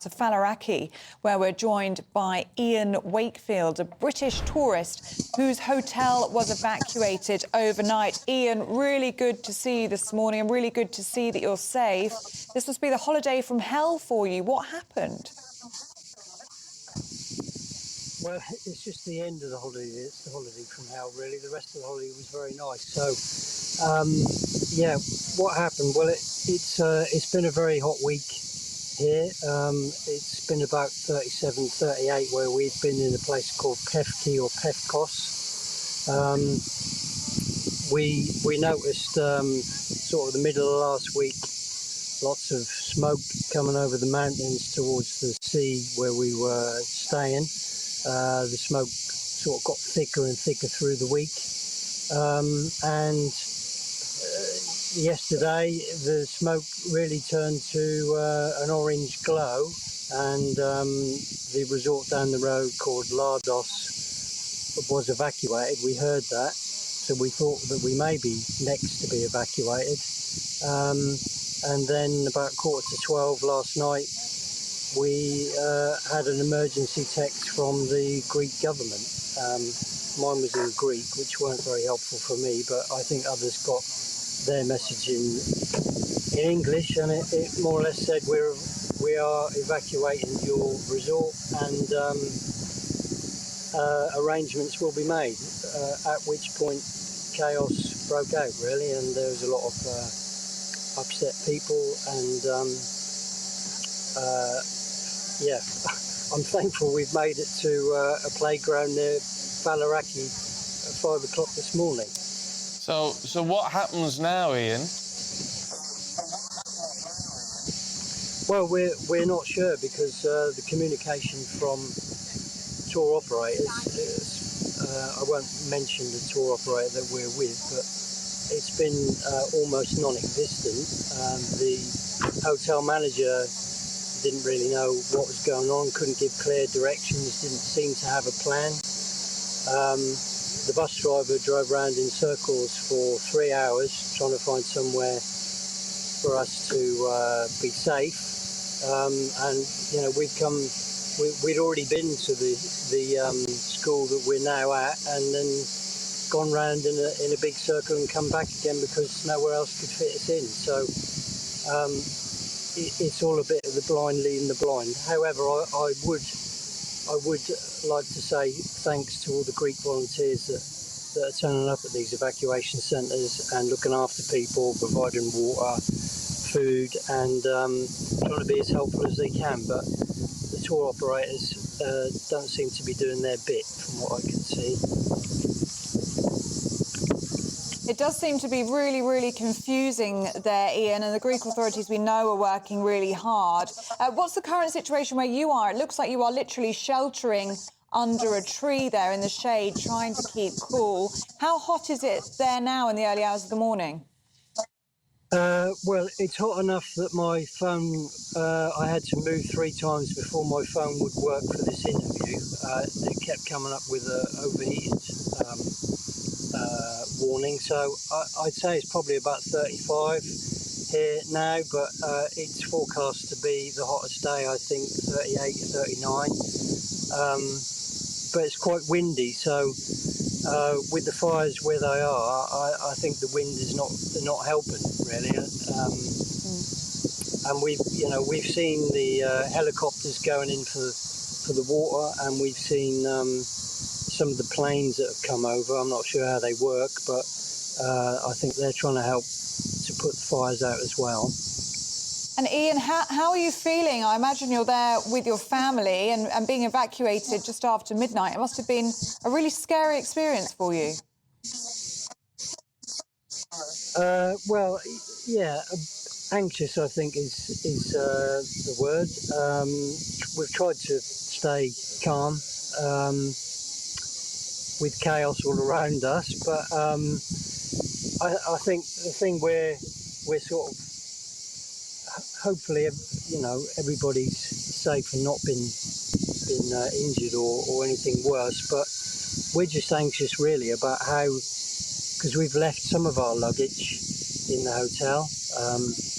to Faliraki, where we're joined by Ian Wakefield, a British tourist whose hotel was evacuated overnight. Ian, really good to see you this morning and really good to see that you're safe. This must be the holiday from hell for you. What happened? Well, it's just the end of the holiday. It's the holiday from hell, really. The rest of the holiday was very nice. So, yeah, what happened? Well, it's been a very hot week here. It's been about 37, 38 where we've been in a place called Pefki or Pefkos. We noticed sort of the middle of last week, lots of smoke coming over the mountains towards the sea where we were staying. The smoke sort of got thicker and thicker through the week. And yesterday, the smoke really turned to an orange glow, and the resort down the road called Rhodes was evacuated. We heard that, so we thought that we may be next to be evacuated. And then about 11:45 last night, we had an emergency text from the Greek government. Mine was in Greek, which weren't very helpful for me, but I think others got their message in English, and it more or less said we are evacuating your resort, and arrangements will be made. At which point, chaos broke out really, and there was a lot of upset people, and yeah, I'm thankful we've made it to a playground near Faliraki at 5 o'clock this morning. So what happens now, Ian? Well, we're not sure, because the communication from tour operators, I won't mention the tour operator that we're with, but it's been almost non-existent. The hotel manager didn't really know what was going on, couldn't give clear directions, didn't seem to have a plan. The bus driver drove around in circles for 3 hours trying to find somewhere for us to be safe. And you know, we'd already been to the school that we're now at, and then gone round in a big circle and come back again because nowhere else could fit us in. So it's all a bit of the blind leading the blind. However, I would like to say thanks to all the Greek volunteers that are turning up at these evacuation centres and looking after people, providing water, food, and trying to be as helpful as they can. But the tour operators don't seem to be doing their bit, from what I can see. It does seem to be really, really confusing there, Ian, and the Greek authorities, we know, are working really hard. What's the current situation where you are? It looks like you are literally sheltering under a tree there in the shade, trying to keep cool. How hot is it there now in the early hours of the morning? Well, it's hot enough that my phone, I had to move 3 times before my phone would work for this interview. It kept coming up with an overheated warning, so I'd say it's probably about 35 here now, but it's forecast to be the hottest day, I think 38, 39. But it's quite windy, so with the fires where they are, I think the wind is not helping really. And we've seen the helicopters going in for the water, and we've seen some of the planes that have come over. I'm not sure how they work, but I think they're trying to help to put the fires out as well. And Ian, how are you feeling? I imagine you're there with your family and being evacuated just after midnight. It must have been a really scary experience for you. Well, yeah, anxious, I think, is the word. We've tried to stay calm with chaos all around us, but I think the thing we're sort of, hopefully, everybody's safe and not been injured or anything worse, but we're just anxious really about how, because we've left some of our luggage in the hotel.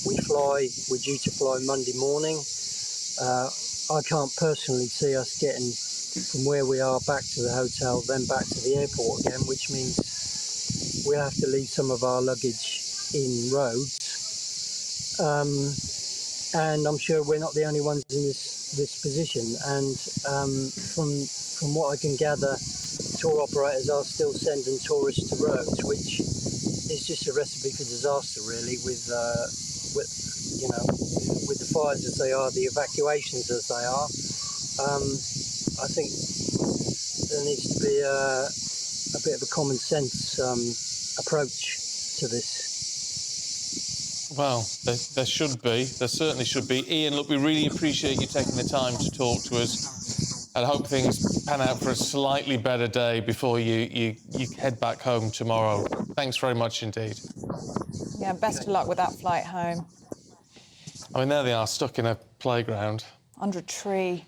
We're due to fly Monday morning. I can't personally see us getting from where we are back to the hotel, then back to the airport again, which means we have to leave some of our luggage in Rhodes. And I'm sure we're not the only ones in this position. And from what I can gather, tour operators are still sending tourists to Rhodes, which is just a recipe for disaster, really. With the fires as they are, the evacuations as they are. I think there needs to be a bit of a common sense approach to this. Well, there should be. There certainly should be. Ian, look, we really appreciate you taking the time to talk to us. I hope things pan out for a slightly better day before you head back home tomorrow. Thanks very much indeed. Yeah, best of luck with that flight home. I mean, there they are, stuck in a playground. Under a tree.